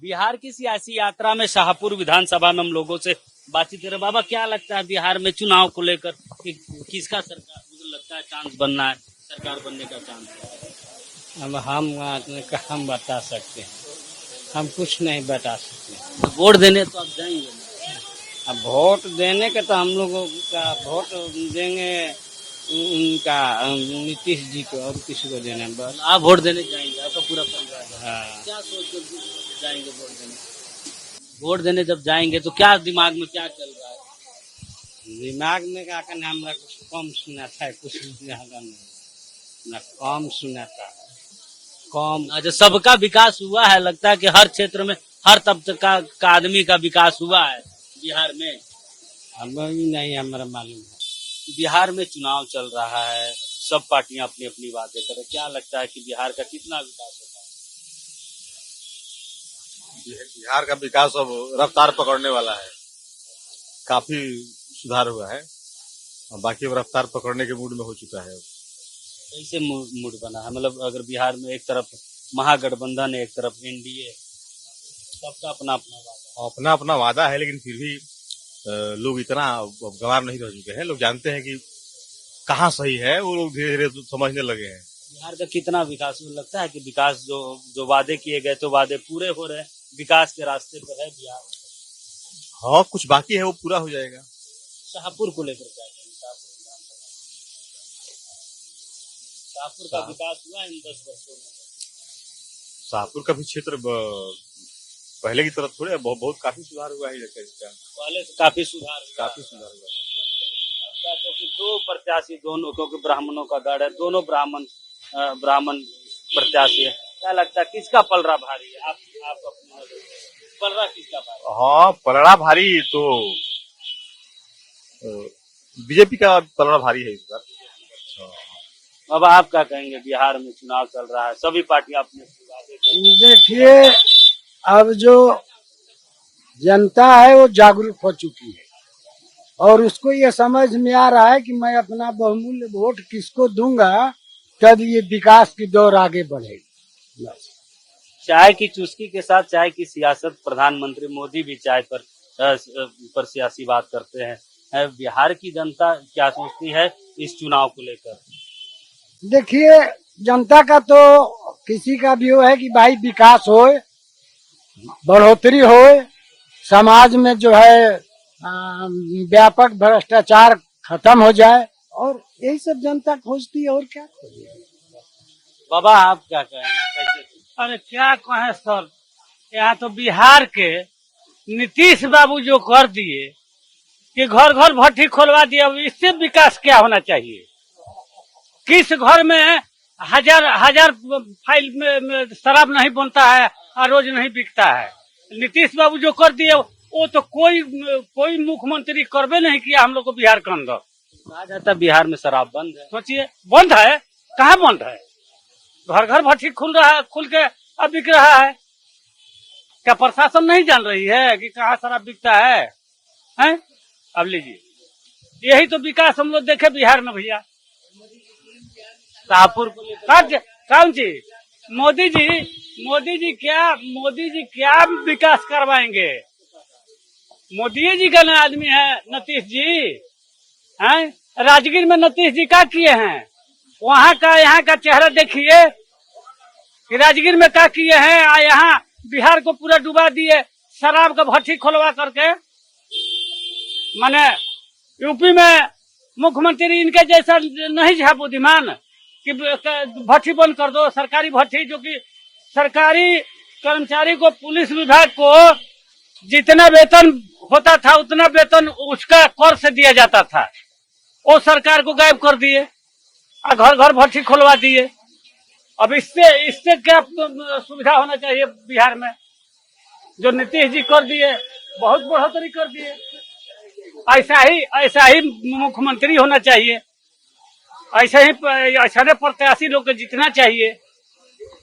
बिहार की सियासी यात्रा में शाहपुर विधानसभा में हम लोगों से बातचीत कर रहे। बाबा, क्या लगता है बिहार में चुनाव को लेकर कि किसका सरकार लगता है चांस बनना है, सरकार बनने का चांस है? अब हम बता सकते हैं, हम कुछ नहीं बता सकते। तो वोट देने तो आप जाएंगे ना? अब वोट देने के तो हम लोगों का वोट देंगे उनका नीतीश जी को, और किसी को देना है बस। आप वोट देने जाएंगे, आपका पूरा परिवार है। हाँ, क्या सोच कर जाएंगे वोट देने? वोट देने जब जाएंगे तो क्या दिमाग में क्या चल रहा है? दिमाग में क्या करना, हमारा कुछ कम सुना था, कुछ ज्यादा नहीं ना, कम सुना था, कम। अच्छा, सबका विकास हुआ है, लगता है कि हर क्षेत्र में हर तबके का आदमी का विकास हुआ है बिहार में। अब भी नहीं हमारा मालूम है। बिहार में चुनाव चल रहा है, सब पार्टियां अपनी अपनी बातें कर रही, क्या लगता है कि बिहार का कितना विकास होगा? बिहार का विकास अब रफ्तार पकड़ने वाला है, काफी सुधार हुआ है और बाकी अब रफ्तार पकड़ने के मूड में हो चुका है। कैसे मूड बना है? मतलब अगर बिहार में एक तरफ महागठबंधन है, एक तरफ एनडीए, सबका अपना अपना वादा है, लेकिन फिर भी लोग इतना गंवार नहीं रह चुके हैं। लोग जानते हैं कि कहाँ सही है, वो लोग धीरे धीरे समझने लगे हैं। बिहार का कितना विकास लगता है कि विकास जो वादे किए गए तो वादे पूरे हो रहे हैं, विकास के रास्ते पर है बिहार? हाँ, कुछ बाकी है, वो पूरा हो जाएगा। शाहपुर को लेकर क्या कहेंगे? शाहपुर का विकास हुआ इन 10 वर्षों में? शाहपुर का भी क्षेत्र पहले की तरफ थोड़े बहुत काफी सुधार हुआ है। इसका पहले से काफी सुधार हुआ है। तो कि दो प्रत्याशी दोनों, क्योंकि ब्राह्मणों का गढ़ है, दोनों ब्राह्मण प्रत्याशी है, क्या लगता है किसका पलड़ा भारी है? आप अपनी नजर से पलड़ा किसका भारी? हाँ, पलड़ा भारी तो बीजेपी का पलड़ा भारी है इस बार। अब आप क्या कहेंगे? बिहार में चुनाव चल रहा है, सभी पार्टियां अपने देखिए, अब जो जनता है वो जागरूक हो चुकी है और उसको ये समझ में आ रहा है कि मैं अपना बहुमूल्य वोट किसको दूंगा, तब ये विकास की दौर आगे बढ़ेगी। चाय की चुस्की के साथ चाय की सियासत, प्रधानमंत्री मोदी भी चाय पर सियासी बात करते हैं। बिहार की जनता क्या सोचती है इस चुनाव को लेकर? देखिए, जनता का तो किसी का भी वो है कि भाई विकास हो, बढ़ोतरी हो, समाज में जो है व्यापक भ्रष्टाचार खत्म हो जाए, और यही सब जनता खोजती है, और क्या खोजेगी। बाबा, आप क्या कहेंगे? कैसे? अरे क्या कहें सर, यहाँ तो बिहार के नीतीश बाबू जो कर दिए कि घर घर भट्टी खोलवा दिया, इससे विकास क्या होना चाहिए? किस घर में हजार फाइल में शराब नहीं बनता है और रोज नहीं बिकता है? नीतीश बाबू जो कर दिए वो तो कोई मुख्यमंत्री करबे नहीं किया हम लोग को बिहार के अंदर। कहा जाता है बिहार में शराब बंद है। सोचिए, बंद है? कहाँ बंद है? घर घर भट्टी खुल के अब बिक रहा है। क्या प्रशासन नहीं जान रही है कि कहाँ शराब बिकता है? हैं? अब लीजिए, यही तो विकास हम लोग देखे बिहार में भैया। शाहपुर को लेकर कौन चीज? मोदी जी क्या विकास करवाएंगे? मोदी जी का ना आदमी है नीतीश जी, हैं? राजगीर में नीतीश जी क्या किए हैं? वहाँ का यहाँ का चेहरा देखिए कि राजगीर में क्या किए हैं, यहाँ बिहार को पूरा डुबा दिए शराब का भट्टी खोलवा करके। माने यूपी में मुख्यमंत्री इनके जैसा नहीं है बुद्धिमान कि भट्टी बंद कर दो, सरकारी भट्टी, जो कि सरकारी कर्मचारी को, पुलिस विभाग को जितना वेतन होता था उतना वेतन उसका कर से दिया जाता था, वो सरकार को गायब कर दिए और घर घर भट्टी खोलवा दिए। अब इससे क्या सुविधा होना चाहिए बिहार में? जो नीतीश जी कर दिए, बहुत बढ़ोतरी कर दिए। ऐसा ही मुख्यमंत्री होना चाहिए, ऐसे प्रत्याशी लोग को जीतना चाहिए।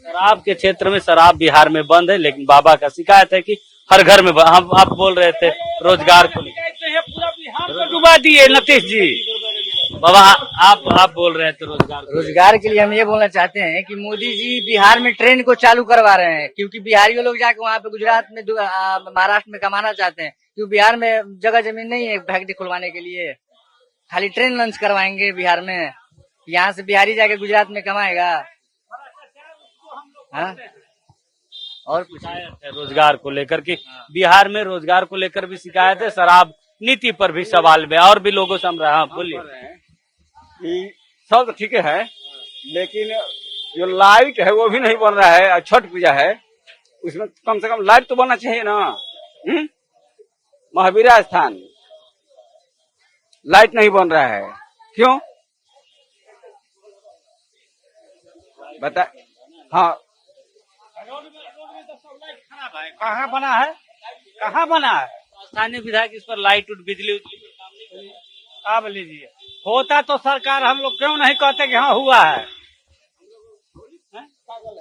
शराब के क्षेत्र में शराब बिहार में बंद है, लेकिन बाबा का शिकायत है कि हर घर में हम आप बोल रहे थे रोजगार को पूरा बिहार को डुबा दिए नीतीश जी। बाबा आप बोल रहे हैं तो रोजगार के लिए हम ये बोलना चाहते हैं कि मोदी जी बिहार में ट्रेन को चालू करवा रहे हैं, क्योंकि बिहारी लोग जाके वहाँ पे गुजरात में महाराष्ट्र में कमाना चाहते हैं, क्योंकि बिहार में जगह जमीन नहीं है फैक्ट्री खुलवाने के लिए। खाली ट्रेन लॉन्च करवाएंगे बिहार में, यहाँ से बिहारी जाके गुजरात में कमाएगा। हाँ? और शिकायत है रोजगार को लेकर कि बिहार में रोजगार को लेकर भी शिकायत है, शराब नीति पर भी सवाल है और भी लोगों से हम रहा। बोलिए। कि सब तो ठीक है, लेकिन जो लाइट है वो भी नहीं बन रहा है। छठ पूजा है, उसमें कम से कम लाइट तो बनना चाहिए ना। महावीरा स्थान लाइट नहीं बन रहा है, क्यों बता। हाँ, कहाँ बना है, कहाँ बना है? स्थानीय विधायक इस पर लाइट बिजली अब लीजिए, होता तो सरकार हम लोग क्यों नहीं कहते कि हाँ हुआ है।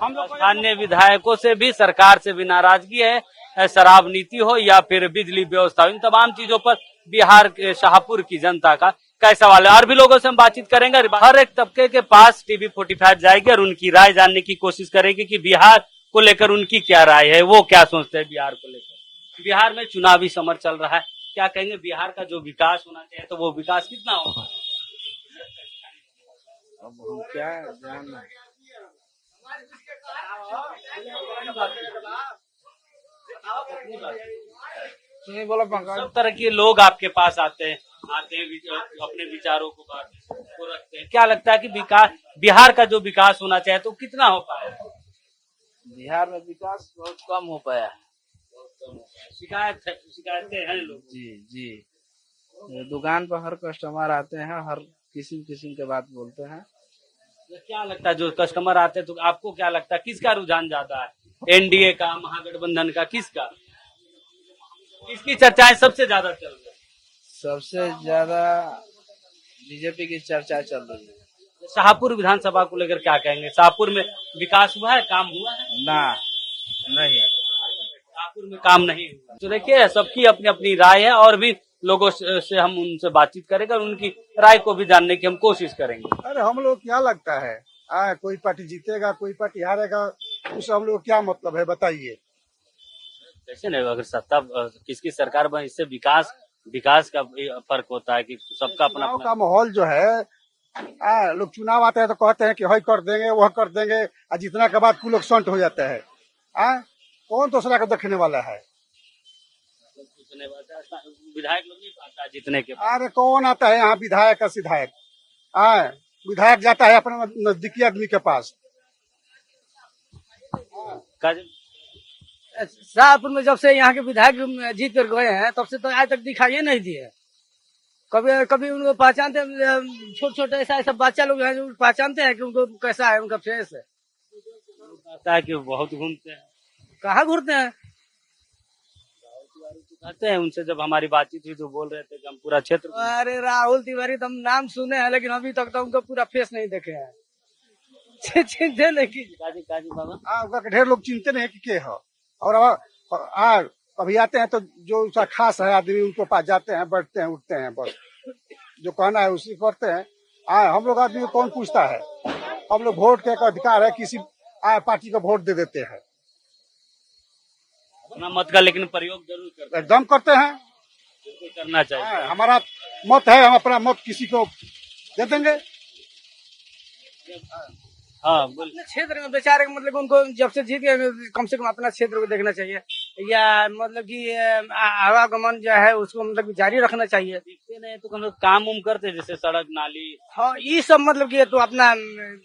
हम लोग स्थानीय विधायकों से भी सरकार से भी नाराजगी है, शराब नीति हो या फिर बिजली व्यवस्था, इन तमाम चीजों पर बिहार के शाहपुर की जनता का क्या सवाल है। और भी लोगों से हम बातचीत करेंगे। हर एक तबके के पास टीवी 45 जाएगी और उनकी राय जानने की कोशिश करेगी कि बिहार को लेकर उनकी क्या राय है, वो क्या सोचते हैं बिहार को लेकर। बिहार में चुनावी समर चल रहा है, क्या कहेंगे बिहार का जो विकास होना चाहिए तो वो विकास कितना होगा? अब क्या जानना। नहीं बोला पंकज। सब तरह के लोग आपके पास आते हैं अपने विचारों को रखते हैं। क्या लगता है कि विकास बिहार का जो विकास होना चाहिए तो कितना हो पाया? बिहार में विकास बहुत कम हो पाया। शिकायतें हैं लोग। जी दुकान पर हर कस्टमर आते हैं, हर किस्म के बात बोलते हैं। क्या लगता है जो कस्टमर आते हैं तो आपको क्या लगता है किसका रुझान ज्यादा है, एनडीए का, महागठबंधन का, किसका, किसकी चर्चाएं सबसे ज्यादा चल रही है? सबसे ज्यादा बीजेपी की चर्चा चल रही है। शाहपुर विधानसभा को लेकर क्या कहेंगे? शाहपुर में विकास हुआ है, काम हुआ है? ना, नहीं, शाहपुर में काम नहीं हुआ। तो देखिए सबकी अपनी अपनी राय है और भी लोगों से हम उनसे बातचीत करेंगे और उनकी राय को भी जानने की हम कोशिश करेंगे। अरे हम लोग क्या लगता है, कोई पार्टी जीतेगा कोई पार्टी हारेगा, उससे हम लोग क्या मतलब है बताइए। कैसे नहीं, अगर सत्ता किसकी सरकार बने इससे विकास का फर्क होता है कि सबका अपना चुनाव का माहौल जो है, लोग चुनाव आते हैं तो कहते हैं कि वही कर देंगे वह कर देंगे, और जीतने के बाद कुल लोग संट हो जाते हैं। कौन दूसरा को देखने वाला है? विधायक लोग नहीं पाता जीतने के। अरे कौन आता है यहाँ विधायक का सिधायक? विधायक जाता है अपने नजदीकी आदमी के पास। शाहपुर में जब से यहाँ के विधायक जीत कर गए हैं तब से तो आज तक दिखाई नहीं दिए। कभी उनको पहचानते, छोटे ऐसा बच्चा लोग हैं जो पहचानते हैं कि उनको कैसा है, उनका फेस है। कहता है कि बहुत घूमते हैं। कहाँ घूमते हैं? कहते हैं उनसे जब हमारी बातचीत हुई तो बोल रहे थे कि हम पूरा क्षेत्र। अरे राहुल तिवारी तो हम नाम सुने हैं, लेकिन अभी तक तो उनका पूरा फेस नहीं देखे हैं। चिंते नहीं की काजी बाबा ढेर लोग चिंते नहीं कि है। और कभी आते हैं तो जो उसका खास है आदमी उनको पास जाते हैं, बैठते हैं, उठते हैं, बस जो कहना है उसी करते हैं। हम लोग आदमी को कौन पूछता है? हम लोग वोट के अधिकार है, किसी पार्टी को वोट दे देते हैं। अपना मत का लेकिन प्रयोग जरूर करते हैं। एकदम करते हैं, बिल्कुल करना चाहिए। हमारा मत है, हम अपना मत किसी को दे देंगे। हाँ बोल। क्षेत्र में बेचारे मतलब उनको जब से जीत गए कम से कम अपना क्षेत्र को देखना चाहिए, या मतलब कि आवागमन जो है उसको मतलब जारी रखना चाहिए। दिखते नहीं तो हम लोग काम उम करते जैसे सड़क नाली। हाँ ये सब मतलब कि तो अपना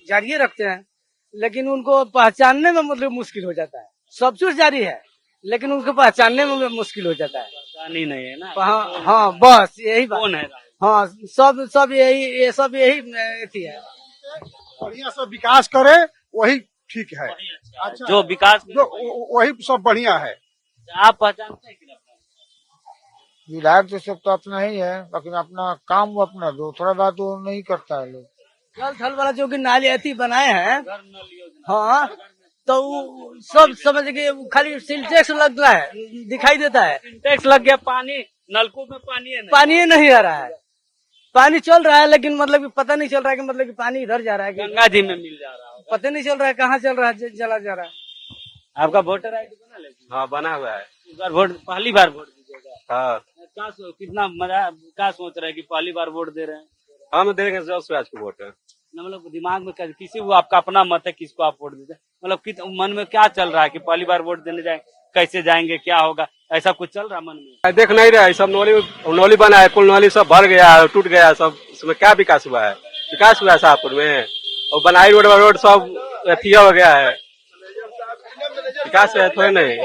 जारी रखते हैं, लेकिन उनको पहचानने में मतलब मुश्किल हो जाता है। सब कुछ जारी है लेकिन उनको पहचानने में मुश्किल हो जाता है। पहचान ही नहीं है ना। हाँ बस यही बात। कौन है? हाँ सब यही थी है। बढ़िया से विकास करे वही ठीक है। अच्छा, जो विकास वही सब बढ़िया है। आप पहचानते हैं कि नहीं? विधायक तो सब तो अपना ही है, लेकिन अपना काम वो अपना दो थोड़ा बात वो नहीं करता है। लोग जल थल वाला जो कि नाली अति बनाए हैं, हाँ तो सब समझ के खाली सिंटेक्स लगता है, दिखाई देता है। सिंटेक्स लग गया, पानी नलकूप में पानी नहीं आ रहा है। पानी चल रहा है, लेकिन मतलब कि पता नहीं चल रहा है कि मतलब कि पानी इधर जा रहा है कि गंगा जी में मिल जा रहा होगा। पता नहीं चल रहा है कहाँ चल रहा है, चला जा रहा है। आपका वोटर आईडी बना लेकिन? हाँ बना हुआ है। इस बार वोट पहली बार वोट दीजिएगा? हाँ कितना मजा, क्या सोच रहे हैं कि पहली बार वोट दे रहे हैं? हम देंगे स्वराज को वोट। मतलब दिमाग में किसी को आपका अपना मत है, किसको आप वोट दीजिए, मतलब मन में क्या चल रहा है कि पहली बार वोट देने जाए, कैसे जाएंगे, क्या होगा, ऐसा कुछ चल रहा है मन में? देख नहीं रहे सब नौली बना है, पुल नौली सब भर गया है, टूट गया है सब। इसमें क्या विकास हुआ है? विकास हुआ है शाहपुर में? और बनाई रोड सब अथिया हो गया है, विकास है थोड़े नहीं।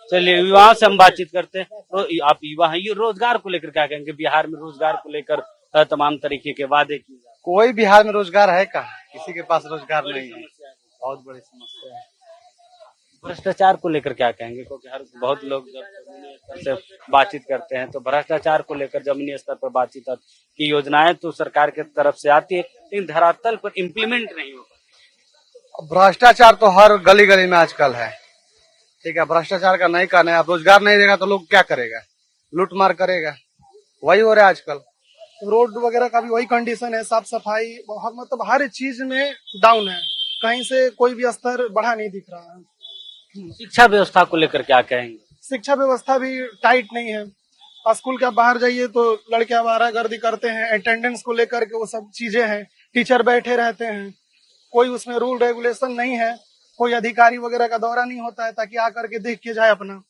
चलिए युवाओं से हम बातचीत करते हैं। तो आप युवा हैं, ये रोजगार को लेकर क्या कहेंगे? बिहार में रोजगार को लेकर तमाम तरीके के वादे किए जा रहे हैं। कोई बिहार में रोजगार है कहाँ? किसी के पास रोजगार नहीं है, बहुत बड़ी समस्या है। भ्रष्टाचार को लेकर क्या कहेंगे? क्योंकि हर बहुत लोग जब जमीनी स्तर से बातचीत करते हैं तो भ्रष्टाचार को लेकर जमीनी स्तर पर बातचीत की योजनाएं तो सरकार की तरफ से आती है, लेकिन धरातल पर इम्प्लीमेंट नहीं हो पाती। भ्रष्टाचार तो हर गली गली में आजकल है, ठीक है। भ्रष्टाचार का नहीं करना है, अब रोजगार नहीं देगा तो लोग क्या करेगा? लूट मार करेगा, वही हो रहा है आजकल। रोड वगैरह का भी वही कंडीशन है, साफ सफाई बहुत, मतलब हर चीज में डाउन है, कहीं से कोई भी स्तर बढ़ा नहीं दिख रहा है। शिक्षा व्यवस्था को लेकर क्या कहेंगे? शिक्षा व्यवस्था भी टाइट नहीं है। स्कूल के बाहर जाइए तो लड़के आवारागर्दी करते हैं, अटेंडेंस को लेकर के वो सब चीजें हैं, टीचर बैठे रहते हैं, कोई उसमें रूल रेगुलेशन नहीं है, कोई अधिकारी वगैरह का दौरा नहीं होता है ताकि आकर के देख के जाए अपना।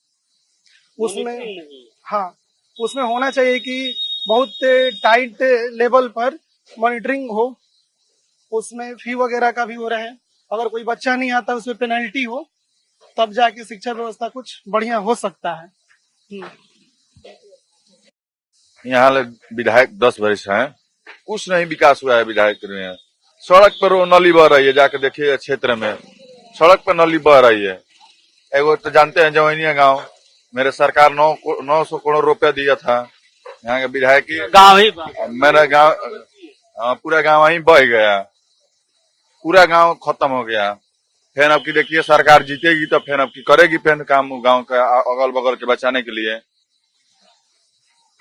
उसमें हाँ, उसमें होना चाहिए कि बहुत टाइट लेवल पर मॉनिटरिंग हो, उसमें फी वगैरह का भी हो रहा है, अगर कोई बच्चा नहीं आता उसमें पेनल्टी हो, तब जाके शिक्षा व्यवस्था कुछ बढ़िया हो सकता है। यहाँ विधायक 10 वर्ष हैं, कुछ नहीं विकास हुआ है विधायक में। सड़क पर वो नली बह रही है, जाकर देखिए क्षेत्र में सड़क पर नली बह रही है। एगो तो जानते हैं जवैनिया गांव, मेरे सरकार 900 करोड़ रुपया दिया था, यहाँ के विधायक गाँव ही मेरा गांव, पूरा गांव वहीं बह गया, पूरा गांव खत्म हो गया। फिर अब की देखिए सरकार जीतेगी तो फिर अब की करेगी, फिर काम गांव का अगल बगल के बचाने के लिए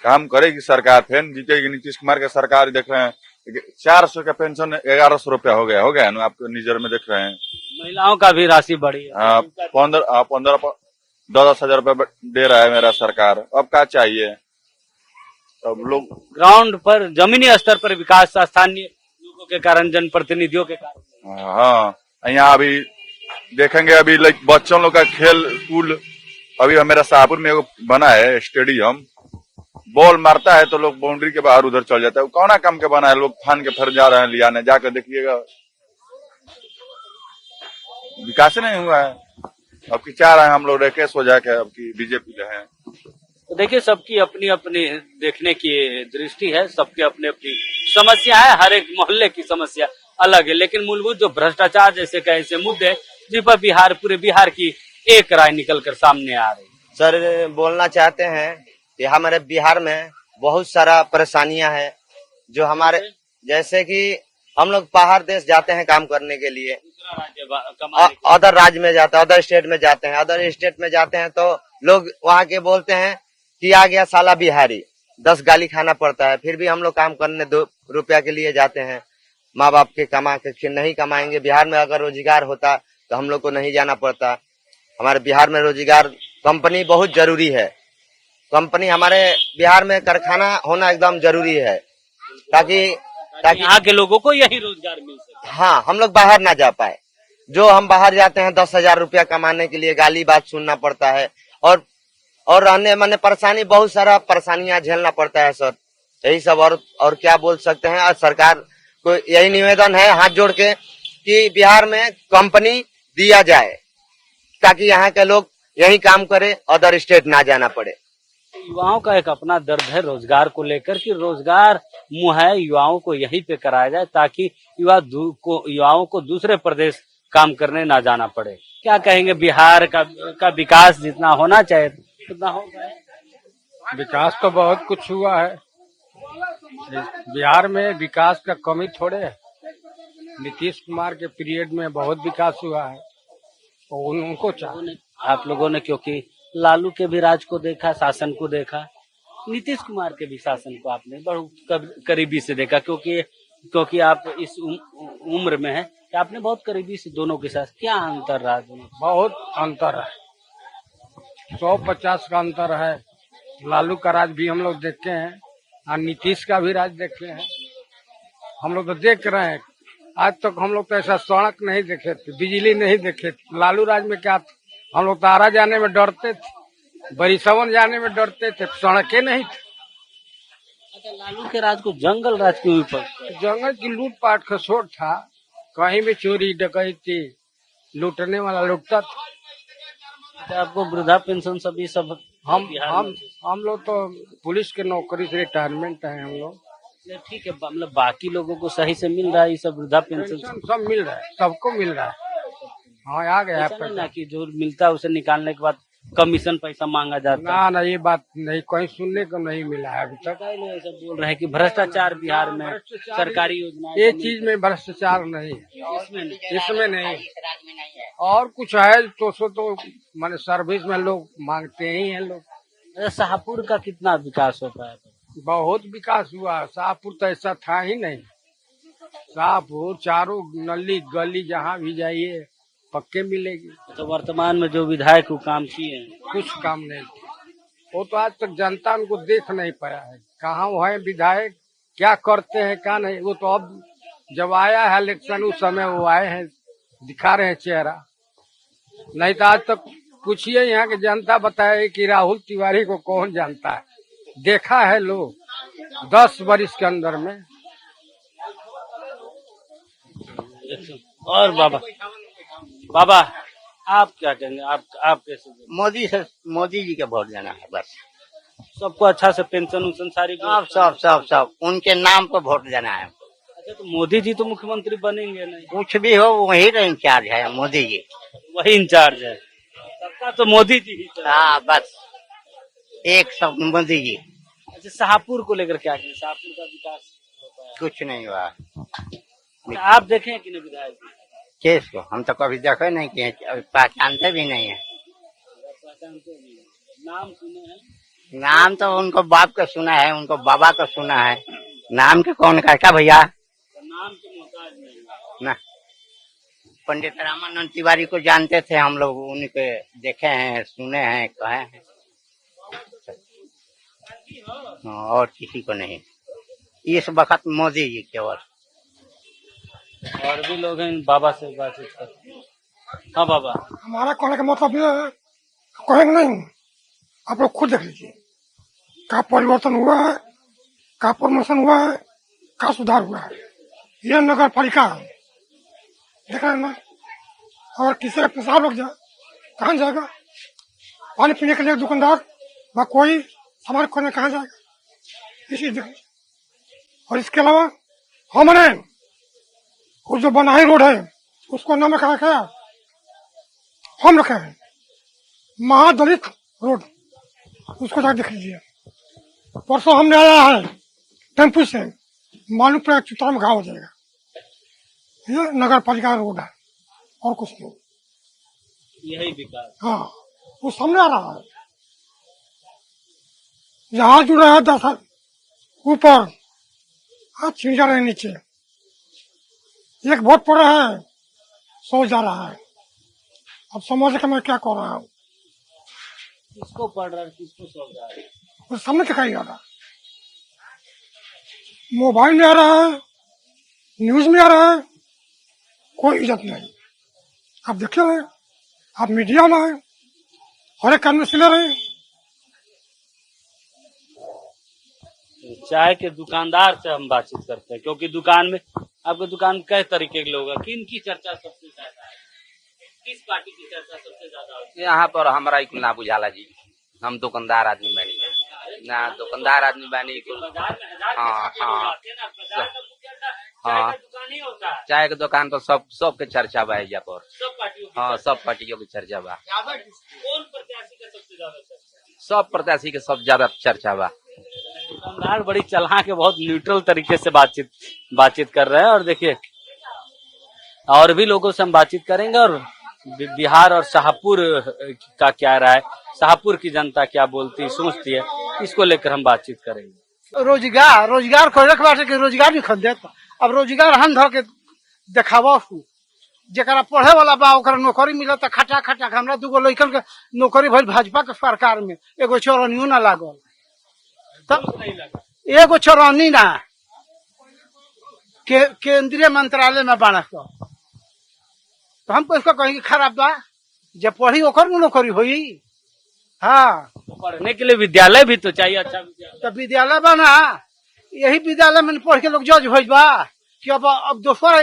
काम करेगी सरकार, फिर जीतेगी। नीतीश कुमार के सरकार देख रहे हैं 400 का पेंशन 1100 रुपया हो गया ना, आपको निजर में देख रहे हैं। महिलाओं का भी राशि बढ़ी है, 10-10 हजार रुपया दे रहा है मेरा सरकार। अब क्या चाहिए? अब लोग ग्राउंड पर जमीनी स्तर पर विकास स्थानीय लोगों के कारण, जनप्रतिनिधियों के कारण। हाँ, यहाँ अभी देखेंगे, अभी बच्चों लोग का खेल कूल, अभी मेरा शाहपुर में बना है स्टेडियम, बॉल मारता है तो लोग बाउंड्री के बाहर उधर चल जाता है। कौन काम के बना है? लोग फान के फिर जा रहे हैं लियाने, जाकर देखिएगा विकास नहीं हुआ है। अब की चाह रहे हैं हम लोग रेकेश हो जाके अब की बीजेपी रहे। तो देखिए सबकी अपनी अपनी देखने की दृष्टि है, सबकी अपनी अपनी समस्या है, हर एक मोहल्ले की समस्या अलग है, लेकिन मूलभूत जो भ्रष्टाचार जैसे का ऐसे मुद्दे जिस पर पूरे बिहार की एक राय निकल कर सामने आ रही। सर बोलना चाहते हैं कि हमारे बिहार में बहुत सारा परेशानियां हैं, जो हमारे जैसे कि हम लोग बाहर देश जाते हैं काम करने के लिए, अदर राज्य में जाते हैं, अदर स्टेट में जाते हैं, अदर स्टेट में जाते हैं तो लोग वहाँ के बोलते हैं कि आ गया साला बिहारी, 10 गाली खाना पड़ता है। फिर भी हम लोग काम करने 2 रुपया के लिए जाते हैं, माँ बाप के कमा के नहीं कमाएंगे। बिहार में अगर रोजगार होता तो हम लोग को नहीं जाना पड़ता। हमारे बिहार में रोजगार, कंपनी बहुत जरूरी है, कंपनी हमारे बिहार में कारखाना होना एकदम जरूरी है, ताकि यहाँ के लोगों को यही रोजगार मिल सके। हाँ, हम लोग बाहर ना जा पाए। जो हम बाहर जाते हैं 10,000 रुपया कमाने के लिए, गाली बात सुनना पड़ता है और रहने माने परेशानी, बहुत सारा परेशानियां झेलना पड़ता है सर। यही सब और क्या बोल सकते हैं। और सरकार को यही निवेदन है हाथ जोड़ के कि बिहार में कंपनी दिया जाए, ताकि यहाँ के लोग यही काम करे, अदर स्टेट ना जाना पड़े। युवाओं का एक अपना दर्द है रोजगार को लेकर कि रोजगार मुहैया युवाओं को यहीं पे कराया जाए, ताकि युवाओं को दूसरे प्रदेश काम करने ना जाना पड़े। क्या कहेंगे? बिहार का विकास जितना होना चाहिए उतना हो गया? विकास तो बहुत कुछ हुआ है बिहार में, विकास का कमी थोड़े है। नीतीश कुमार के पीरियड में बहुत विकास हुआ है, तो उनको चाहिए। आप लोगों ने क्योंकि लालू के भी राज को देखा, शासन को देखा, नीतीश कुमार के भी शासन को आपने बहुत करीबी से देखा, क्योंकि आप इस उम्र में हैं कि आपने बहुत करीबी से दोनों के साथ, क्या अंतर रहा दोनों? बहुत अंतर है, 150 का अंतर है। लालू का राज भी हम लोग देखे हैं और नीतीश का भी राज देखे हैं। हम लोग तो देख रहे हैं, आज तक हम लोग तो ऐसा सड़क नहीं देखे थे, बिजली नहीं देखे थे। लालू राज में क्या था, हम लोग तारा जाने में डरते थे, बरिसवन जाने में डरते थे, सड़कें नहीं थी। अच्छा, लालू के राज को जंगल राज के ऊपर, जंगल की लूटपाट खसोट था, कहीं भी चोरी डकैती, लूटने वाला लूटता था। अच्छा, आपको वृद्धा पेंशन सभी सब हम लोग तो पुलिस के नौकरी से रिटायरमेंट है हम लोग। ठीक है, मतलब बाकी लोगों को सही से मिल रहा है ये सब वृद्धा पेंशन? सब मिल रहा है, सबको मिल रहा है। हाँ, आ गया ऐसा नहीं ना कि जो मिलता है उसे निकालने के बाद कमीशन पैसा मांगा जाता है? ना, ये बात नहीं, कहीं सुनने को नहीं मिला है अभी तक। कई लोग ऐसा बोल रहे हैं कि भ्रष्टाचार बिहार में, सरकारी योजना, ये चीज में भ्रष्टाचार नहीं है, इसमें नहीं। और कुछ है तो माने सर्विस में लोग मांगते ही हैं लोग। अच्छा, शाहपुर का कितना विकास हो पाया? बहुत विकास हुआ। शाहपुर तो ऐसा था ही नहीं। शाहपुर चारों नली गली जहाँ भी जाइए पक्के मिलेगी। तो वर्तमान में जो विधायक को काम किए हैं, कुछ काम नहीं किया। वो तो आज तक जनता उनको देख नहीं पाया है, कहाँ वो है विधायक, क्या करते हैं क्या नहीं। वो तो अब जब आया है इलेक्शन उस समय वो आए हैं, दिखा रहे हैं चेहरा। नहीं तो आज तक पूछिए यहाँ की जनता बताए कि राहुल तिवारी को कौन जानता है। देखा है लोग 10 वर्ष के अंदर में। और बाबा आप क्या कहेंगे? आप कैसे? मोदी जी के वोट देना है बस। सबको अच्छा से पेंशन उनशन सारी सब उनके नाम पर वोट देना है। अच्छा, तो मोदी जी तो मुख्यमंत्री बनेंगे नहीं? कुछ भी हो वही इंचार्ज है, मोदी जी वही इंचार्ज है सबका, तो मोदी जी ही। हाँ, बस एक सब मोदी जी। अच्छा, शाहपुर को लेकर क्या कहें? शाहपुर का विकास कुछ नहीं हुआ। आप देखें कि नहीं विधायक केस को? हम तो कभी देखे नहीं किए, पहचानते भी नहीं है। नाम सुने हैं? नाम तो उनको बाप का सुना है, उनको बाबा का सुना है, नाम के कौन का क्या भैया? नाम के मोहताज नहीं ना। पंडित रामानंद तिवारी को जानते थे हम लोग, उनके देखे हैं, सुने हैं, कहे हैं, और किसी को नहीं। इस वक्त मोदी जी केवल। और भी लोग हैं, बाबा से बातचीत करते हैं। हाँ बाबा, हमारा कहने का मतलब ये है, कहेंगे नहीं, आप लोग खुद देख लीजिए क्या परिवर्तन हुआ है, क्या प्रमोशन हुआ है, क्या सुधार हुआ है। यह नगर पालिका है, देख रहे हैं ना। और किसी का पेशाब लग जाए कहाँ जाएगा? पानी पीने के लिए दुकानदार व कोई सामान खोने कहाँ जाएगा? इसी देख। और इसके अलावा हमने वो जो बनाही रोड है उसको नाम रखा है, हम रखे हैं महादलित रोड, उसको जाकर देख लीजिए। परसों हमने आया है टेम्पू से, मालूम पड़ा चुतार में घाव हो जाएगा। ये नगर पालिका रोड है और कुछ नहीं। यही विकास? हाँ, वो सामने आ रहा है। यहाँ जुड़ रहा है 10 ऊपर, हाथ छिड़ जा रहे हैं नीचे। एक वोट पड़ रहा है, 100 जा रहा है। अब समझ के मैं क्या कर रहा हूँ। किसको पढ़ रहा है, किसको सो रहा है, वो सामने दिखाई जा रहा है। मोबाइल में आ रहा है, न्यूज में आ रहा है, कोई इज्जत नहीं। आप देखिए रहे, आप मीडिया में है, हर एक काम में सिले रहे। चाय के दुकानदार से हम बातचीत करते हैं, क्योंकि दुकान में आपके दुकान कई तरीके के लोग हैं। किन की चर्चा सबसे ज्यादा है? किस पार्टी की चर्चा सबसे ज्यादा होती है? यहाँ पर हमारा एक ना बुझाला जी, हम दुकानदार आदमी बनी ना, दुकानदार आदमी बनी। हाँ हाँ, चाय के दुकान पर सबके चर्चा बा यहाँ पर। हाँ, सब पार्टियों की चर्चा बा। कौन प्रत्याशी का सबसे ज्यादा चर्चा? सब प्रत्याशी के सब ज्यादा चर्चा बा। दुकानदार बड़ी चालाक है, बहुत न्यूट्रल तरीके से बातचीत कर रहे हैं। और देखिए, और भी लोगों से हम बातचीत करेंगे और बिहार और शाहपुर का क्या राय, शाहपुर की जनता क्या बोलती सोचती है, इसको लेकर हम बातचीत करेंगे। रोजगार खोजे के बाटे कि रोजगार नहीं खोल देता। अब रोजगार हम धर के देखावा जरा पढ़े वाला बा ओकरा नौकरी मिला तो खटा खटा हमरा दूगो लड़कन के नौकरी भइल भाजपा के सरकार में, एगो चौरनियो ना लागल, तब एगो चौरनी ना केंद्रीय मंत्रालय में बाणस तो हम इसको कहेंगे खराब बा। जब पढ़ी ओकर नौकरी हुई। हाँ, तो पढ़ने के लिए विद्यालय भी तो चाहिए, अच्छा विद्यालय। तो विद्यालय बना, यही विद्यालय में पढ़ के लोग जज भइल बा कि अब दोसर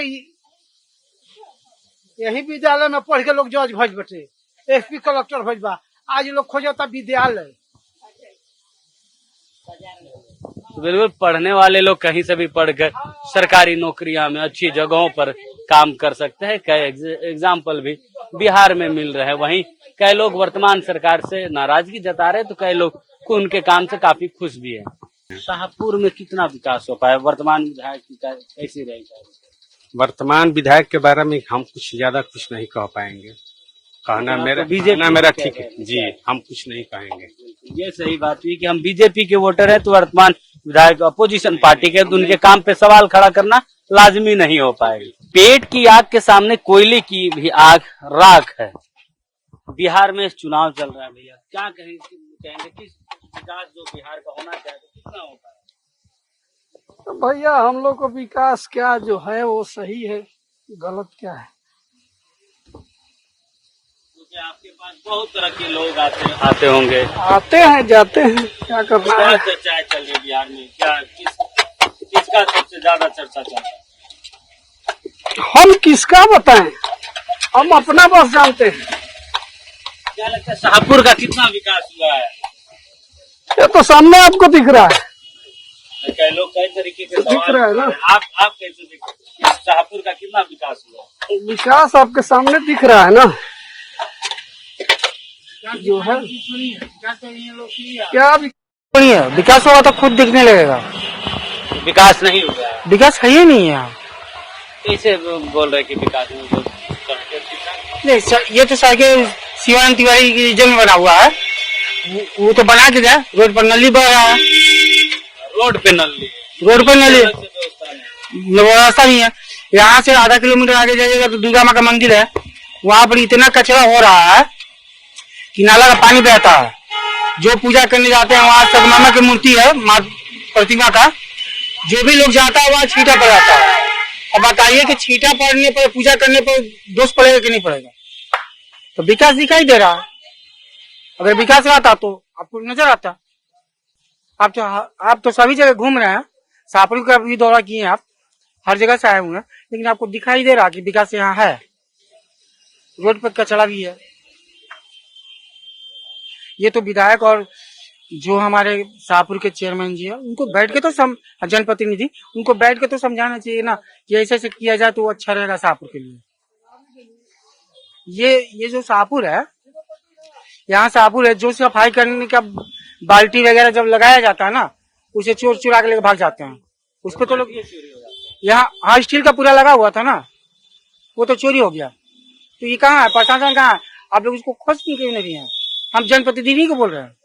यही विद्यालय में पढ़ के लोग जज भइल बटे, एसपी कलेक्टर भइल बा। आज लोग खोजता विद्यालय। तो बिल्कुल पढ़ने वाले लोग कहीं से भी पढ़कर सरकारी नौकरियां में अच्छी जगहों पर काम कर सकते हैं। कई एग्जाम्पल भी बिहार में मिल रहे हैं। वहीं कई लोग वर्तमान सरकार से नाराजगी जता रहे, तो कई लोग उनके काम से काफी खुश भी है। शाहपुर में कितना विकास हो पाया, वर्तमान विधायक की कैसी रही? वर्तमान विधायक के बारे में हम कुछ ज्यादा कुछ नहीं कह पाएंगे। कहना मेरा ठीक है जी, हम कुछ नहीं कहेंगे। ये सही बात हुई कि हम बीजेपी के वोटर है, तो वर्तमान विधायक अपोजिशन पार्टी के, तो उनके काम पे सवाल खड़ा करना लाजमी नहीं हो पाएगा। पेट की आग के सामने कोयले की भी आग राख है। बिहार में चुनाव चल रहा है भैया, क्या कहेंगे किस विकास जो बिहार का होना चाहिए कितना हो पाएगा? तो भैया हम लोग को विकास क्या जो है वो सही है, गलत क्या है? आपके पास बहुत तरह के लोग आते होंगे, आते हैं जाते हैं, क्या करना है? क्या चर्चा चल रही है बिहार में, क्या किसका सबसे ज्यादा चर्चा चल रहा है? हम किसका बताएं, हम अपना बस जानते हैं। क्या लगता है शाहपुर का कितना विकास हुआ है? ये तो सामने आपको दिख रहा है। कई लोग कई तरीके के दिख रहा है ना। आप कैसे देखते हैं शाहपुर का कितना विकास हुआ? विकास आपके सामने दिख रहा है ना, जो है क्या विकास होगा तो खुद दिखने लगेगा। विकास नहीं हुआ है, विकास है ही नहीं है। कैसे बोल रहे कि विकास नहीं? ये तो साइकिल शिवानंद तिवारी की जन्म बना हुआ है, वो तो बना के गया। रोड पर नली बह रहा है, रोड पे नली व्यवस्था नहीं है। यहाँ से आधा किलोमीटर आगे जाइएगा तो दुर्गा माँ का मंदिर है, वहाँ पर इतना कचरा हो रहा है कि नाला का पानी बहता है। जो पूजा करने जाते हैं वहाँ सगमामा की मूर्ति है, माँ प्रतिमा का, जो भी लोग जाता है वहाँ छींटा पड़ जाता है। अब बताइए कि छींटा पड़ने पर पूजा करने पर दोष पड़ेगा कि नहीं पड़ेगा? तो विकास दिखाई दे रहा है। अगर विकास आता तो आपको नजर आता। आप तो सभी जगह घूम रहे हैं, शाहपुर का भी दौरा किए हैं, आप हर जगह से आए हुए हैं, लेकिन आपको दिखाई दे रहा कि विकास यहाँ है। रोड पर कचरा भी है। ये तो विधायक और जो हमारे शाहपुर के चेयरमैन जी हैं, उनको बैठ के तो जनप्रतिनिधि, उनको बैठ के तो समझाना चाहिए ना कि ऐसे ऐसे किया जाए तो अच्छा रहेगा शाहपुर के लिए। ये जो शाहपुर है, यहाँ शाहपुर है, जो सफाई करने का बाल्टी वगैरह जब लगाया जाता है ना, उसे चोर चुरा के लेकर भाग जाते हैं। उसको तो लोग यहाँ स्टील का पूरा लगा हुआ था ना, वो तो चोरी हो गया। तो ये कहाँ है, प्रशासन कहाँ है? आप लोग उसको खोज क्यों नहीं रहे हैं? हम जनप्रतिनिधि को बोल रहे हैं।